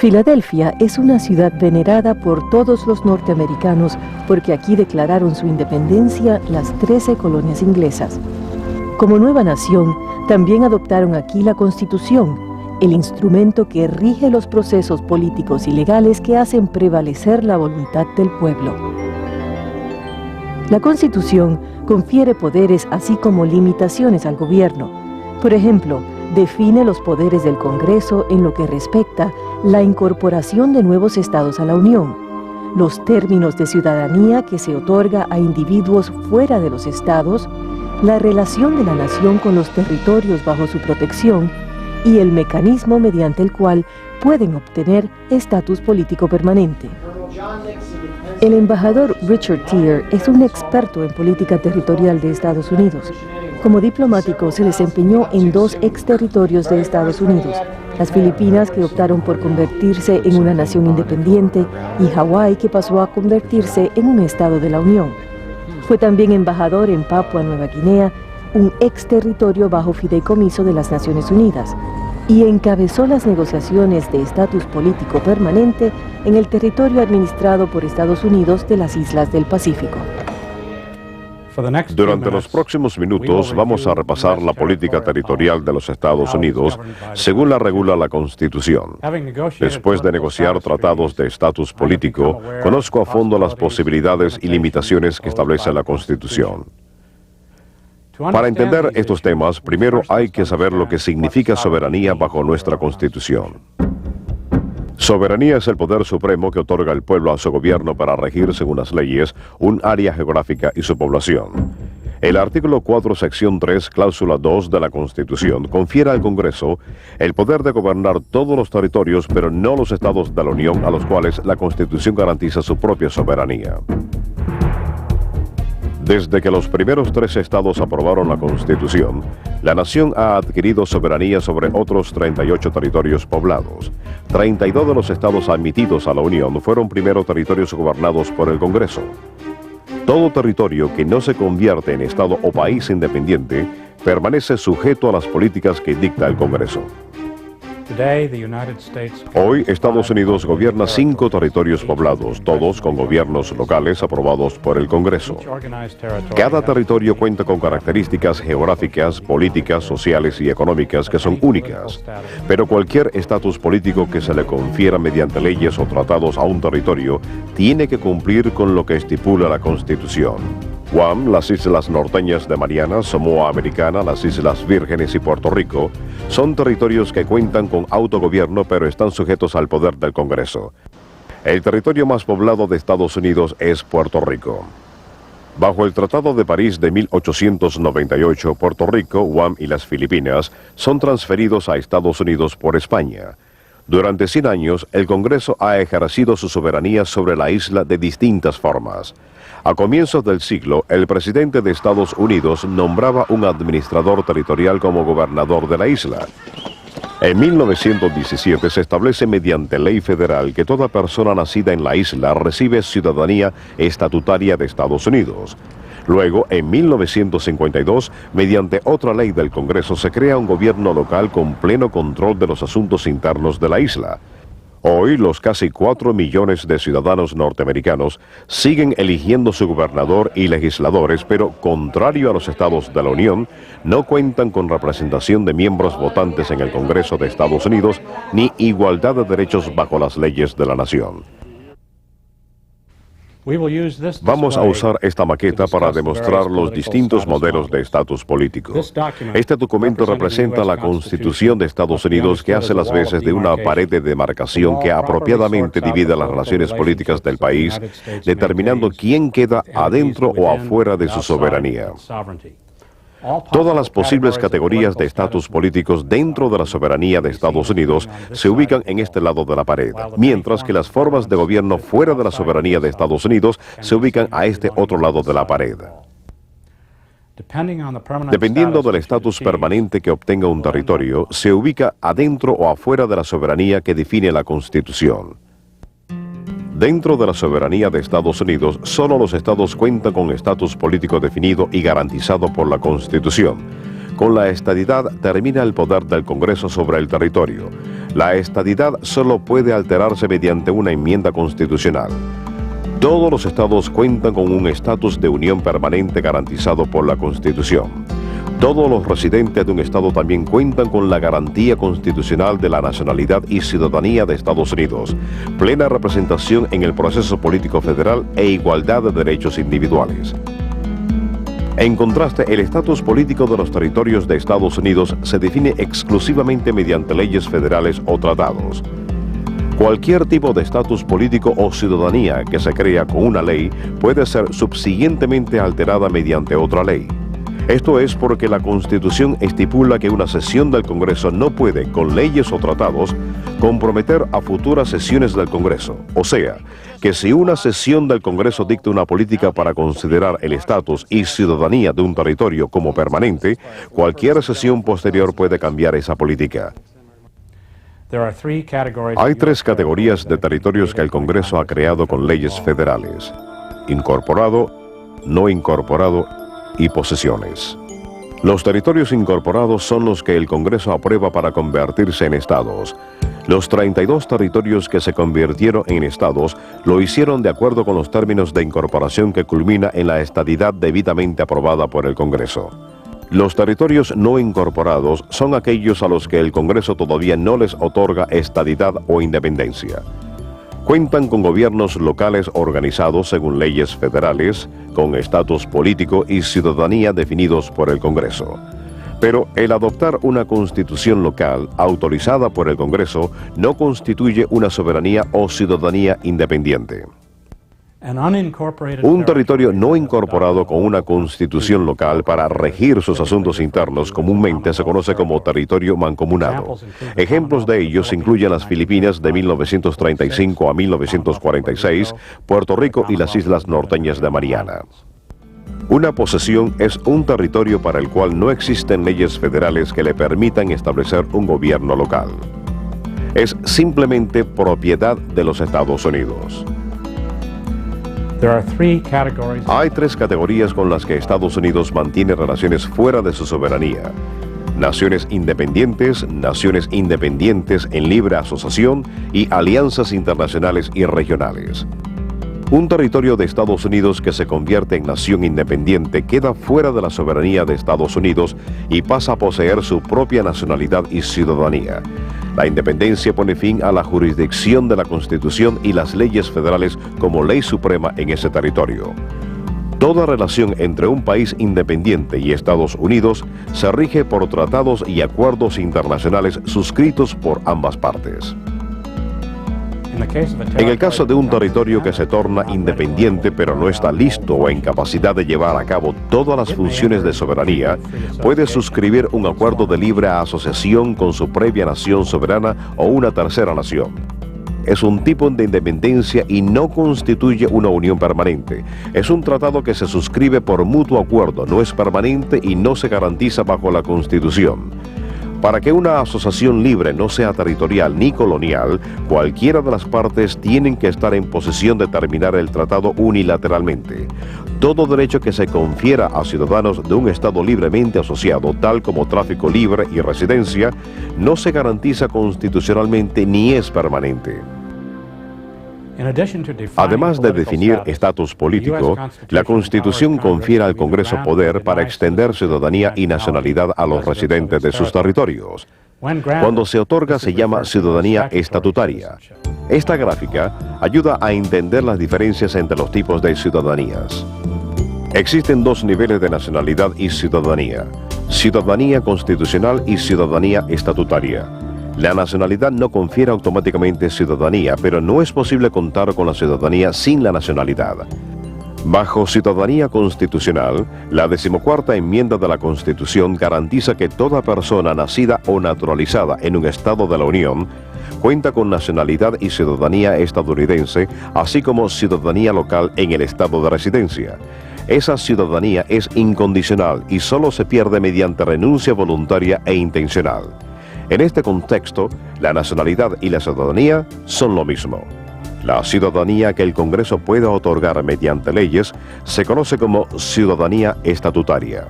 Filadelfia es una ciudad venerada por todos los norteamericanos porque aquí declararon su independencia las 13 colonias inglesas. Como nueva nación, también adoptaron aquí la Constitución, el instrumento que rige los procesos políticos y legales que hacen prevalecer la voluntad del pueblo. La Constitución confiere poderes así como limitaciones al gobierno. Por ejemplo, define los poderes del Congreso en lo que respecta la incorporación de nuevos estados a la Unión, los términos de ciudadanía que se otorga a individuos fuera de los estados, la relación de la nación con los territorios bajo su protección y el mecanismo mediante el cual pueden obtener estatus político permanente. El embajador Richard Tier es un experto en política territorial de Estados Unidos. Como diplomático se desempeñó en 2 exterritorios de Estados Unidos, las Filipinas, que optaron por convertirse en una nación independiente, y Hawái, que pasó a convertirse en un estado de la Unión. Fue también embajador en Papua Nueva Guinea, un exterritorio bajo fideicomiso de las Naciones Unidas, y encabezó las negociaciones de estatus político permanente en el territorio administrado por Estados Unidos de las Islas del Pacífico. Durante los próximos minutos vamos a repasar la política territorial de los Estados Unidos según la regula la Constitución. Después de negociar tratados de estatus político, conozco a fondo las posibilidades y limitaciones que establece la Constitución. Para entender estos temas, primero hay que saber lo que significa soberanía bajo nuestra Constitución. Soberanía es el poder supremo que otorga el pueblo a su gobierno para regir según las leyes un área geográfica y su población. El artículo 4, sección 3, cláusula 2 de la Constitución confiere al Congreso el poder de gobernar todos los territorios, pero no los estados de la Unión, a los cuales la Constitución garantiza su propia soberanía. Desde que los primeros 3 estados aprobaron la Constitución, la nación ha adquirido soberanía sobre otros 38 territorios poblados. 32 de los estados admitidos a la Unión fueron primero territorios gobernados por el Congreso. Todo territorio que no se convierte en estado o país independiente permanece sujeto a las políticas que dicta el Congreso. Hoy, Estados Unidos gobierna 5 territorios poblados, todos con gobiernos locales aprobados por el Congreso. Cada territorio cuenta con características geográficas, políticas, sociales y económicas que son únicas, pero cualquier estatus político que se le confiera mediante leyes o tratados a un territorio tiene que cumplir con lo que estipula la Constitución. Guam, las Islas Norteñas de Mariana, Samoa Americana, las Islas Vírgenes y Puerto Rico son territorios que cuentan con autogobierno pero están sujetos al poder del Congreso. El territorio más poblado de Estados Unidos es Puerto Rico. Bajo el Tratado de París de 1898, Puerto Rico, Guam y las Filipinas son transferidos a Estados Unidos por España. Durante 100 años, el Congreso ha ejercido su soberanía sobre la isla de distintas formas. A comienzos del siglo, el presidente de Estados Unidos nombraba un administrador territorial como gobernador de la isla. En 1917 se establece mediante ley federal que toda persona nacida en la isla recibe ciudadanía estatutaria de Estados Unidos. Luego, en 1952, mediante otra ley del Congreso, se crea un gobierno local con pleno control de los asuntos internos de la isla. Hoy, los casi 4 millones de ciudadanos norteamericanos siguen eligiendo su gobernador y legisladores, pero, contrario a los estados de la Unión, no cuentan con representación de miembros votantes en el Congreso de Estados Unidos ni igualdad de derechos bajo las leyes de la nación. Vamos a usar esta maqueta para demostrar los distintos modelos de estatus político. Este documento representa la Constitución de Estados Unidos, que hace las veces de una pared de demarcación que apropiadamente divide las relaciones políticas del país, determinando quién queda adentro o afuera de su soberanía. Todas las posibles categorías de estatus políticos dentro de la soberanía de Estados Unidos se ubican en este lado de la pared, mientras que las formas de gobierno fuera de la soberanía de Estados Unidos se ubican a este otro lado de la pared. Dependiendo del estatus permanente que obtenga un territorio, se ubica adentro o afuera de la soberanía que define la Constitución. Dentro de la soberanía de Estados Unidos, solo los estados cuentan con estatus político definido y garantizado por la Constitución. Con la estadidad termina el poder del Congreso sobre el territorio. La estadidad solo puede alterarse mediante una enmienda constitucional. Todos los estados cuentan con un estatus de unión permanente garantizado por la Constitución. Todos los residentes de un estado también cuentan con la garantía constitucional de la nacionalidad y ciudadanía de Estados Unidos, plena representación en el proceso político federal e igualdad de derechos individuales. En contraste, el estatus político de los territorios de Estados Unidos se define exclusivamente mediante leyes federales o tratados. Cualquier tipo de estatus político o ciudadanía que se crea con una ley puede ser subsiguientemente alterada mediante otra ley. Esto es porque la Constitución estipula que una sesión del Congreso no puede, con leyes o tratados, comprometer a futuras sesiones del Congreso. O sea, que si una sesión del Congreso dicta una política para considerar el estatus y ciudadanía de un territorio como permanente, cualquier sesión posterior puede cambiar esa política. Hay tres categorías de territorios que el Congreso ha creado con leyes federales: incorporado, no incorporado y posesiones. Los territorios incorporados son los que el Congreso aprueba para convertirse en estados. Los 32 territorios que se convirtieron en estados lo hicieron de acuerdo con los términos de incorporación que culmina en la estadidad debidamente aprobada por el Congreso. Los territorios no incorporados son aquellos a los que el Congreso todavía no les otorga estadidad o independencia. Cuentan con gobiernos locales organizados según leyes federales, con estatus político y ciudadanía definidos por el Congreso. Pero el adoptar una constitución local autorizada por el Congreso no constituye una soberanía o ciudadanía independiente. Un territorio no incorporado con una constitución local para regir sus asuntos internos comúnmente se conoce como territorio mancomunado. Ejemplos de ellos incluyen las Filipinas de 1935 a 1946, Puerto Rico y las islas norteñas de Mariana. Una posesión es un territorio para el cual no existen leyes federales que le permitan establecer un gobierno local. Es simplemente propiedad de los Estados Unidos. Hay tres categorías con las que Estados Unidos mantiene relaciones fuera de su soberanía: naciones independientes en libre asociación y alianzas internacionales y regionales. Un territorio de Estados Unidos que se convierte en nación independiente queda fuera de la soberanía de Estados Unidos y pasa a poseer su propia nacionalidad y ciudadanía. La independencia pone fin a la jurisdicción de la Constitución y las leyes federales como ley suprema en ese territorio. Toda relación entre un país independiente y Estados Unidos se rige por tratados y acuerdos internacionales suscritos por ambas partes. En el caso de un territorio que se torna independiente pero no está listo o en capacidad de llevar a cabo todas las funciones de soberanía, puede suscribir un acuerdo de libre asociación con su previa nación soberana o una tercera nación. Es un tipo de independencia y no constituye una unión permanente. Es un tratado que se suscribe por mutuo acuerdo, no es permanente y no se garantiza bajo la Constitución. Para que una asociación libre no sea territorial ni colonial, cualquiera de las partes tienen que estar en posesión de terminar el tratado unilateralmente. Todo derecho que se confiera a ciudadanos de un estado libremente asociado, tal como tráfico libre y residencia, no se garantiza constitucionalmente ni es permanente. Además de definir estatus político, la Constitución confiere al Congreso poder para extender ciudadanía y nacionalidad a los residentes de sus territorios. Cuando se otorga se llama ciudadanía estatutaria. Esta gráfica ayuda a entender las diferencias entre los tipos de ciudadanías. Existen dos niveles de nacionalidad y ciudadanía: ciudadanía constitucional y ciudadanía estatutaria. La nacionalidad no confiere automáticamente ciudadanía, pero no es posible contar con la ciudadanía sin la nacionalidad. Bajo ciudadanía constitucional, la 14ª enmienda de la Constitución garantiza que toda persona nacida o naturalizada en un estado de la Unión cuenta con nacionalidad y ciudadanía estadounidense, así como ciudadanía local en el estado de residencia. Esa ciudadanía es incondicional y solo se pierde mediante renuncia voluntaria e intencional. En este contexto, la nacionalidad y la ciudadanía son lo mismo. La ciudadanía que el Congreso pueda otorgar mediante leyes se conoce como ciudadanía estatutaria.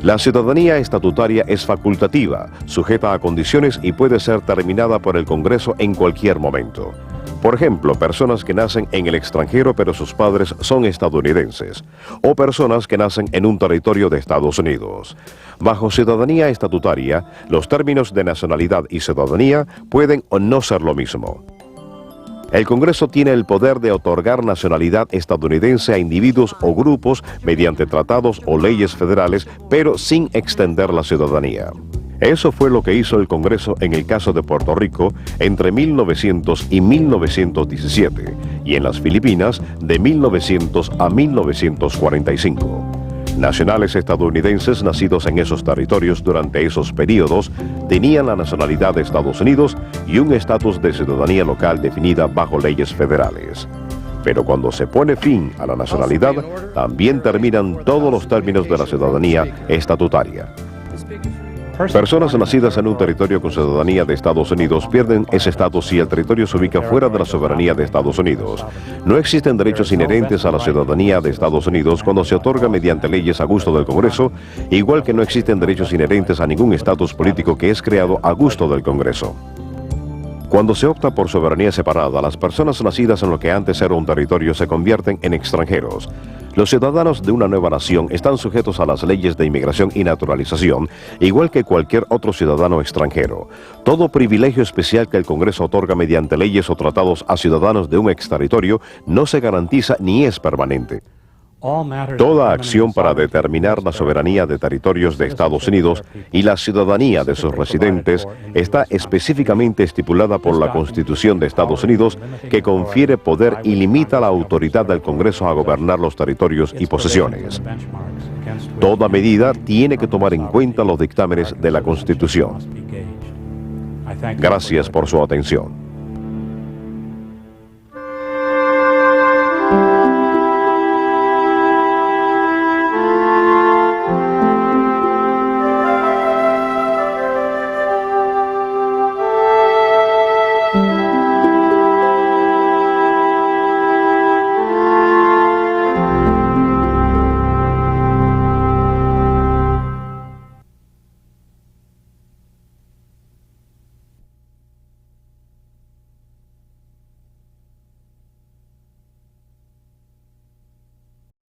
La ciudadanía estatutaria es facultativa, sujeta a condiciones y puede ser terminada por el Congreso en cualquier momento. Por ejemplo, personas que nacen en el extranjero pero sus padres son estadounidenses, o personas que nacen en un territorio de Estados Unidos. Bajo ciudadanía estatutaria, los términos de nacionalidad y ciudadanía pueden o no ser lo mismo. El Congreso tiene el poder de otorgar nacionalidad estadounidense a individuos o grupos mediante tratados o leyes federales, pero sin extender la ciudadanía. Eso fue lo que hizo el Congreso en el caso de Puerto Rico entre 1900 y 1917 y en las Filipinas de 1900 a 1945. Nacionales estadounidenses nacidos en esos territorios durante esos periodos tenían la nacionalidad de Estados Unidos y un estatus de ciudadanía local definida bajo leyes federales. Pero cuando se pone fin a la nacionalidad, también terminan todos los términos de la ciudadanía estatutaria. Personas nacidas en un territorio con ciudadanía de Estados Unidos pierden ese estatus si el territorio se ubica fuera de la soberanía de Estados Unidos. No existen derechos inherentes a la ciudadanía de Estados Unidos cuando se otorga mediante leyes a gusto del Congreso, igual que no existen derechos inherentes a ningún estatus político que es creado a gusto del Congreso. Cuando se opta por soberanía separada, las personas nacidas en lo que antes era un territorio se convierten en extranjeros. Los ciudadanos de una nueva nación están sujetos a las leyes de inmigración y naturalización, igual que cualquier otro ciudadano extranjero. Todo privilegio especial que el Congreso otorga mediante leyes o tratados a ciudadanos de un exterritorio no se garantiza ni es permanente. Toda acción para determinar la soberanía de territorios de Estados Unidos y la ciudadanía de sus residentes está específicamente estipulada por la Constitución de Estados Unidos, que confiere poder y limita la autoridad del Congreso a gobernar los territorios y posesiones. Toda medida tiene que tomar en cuenta los dictámenes de la Constitución. Gracias por su atención.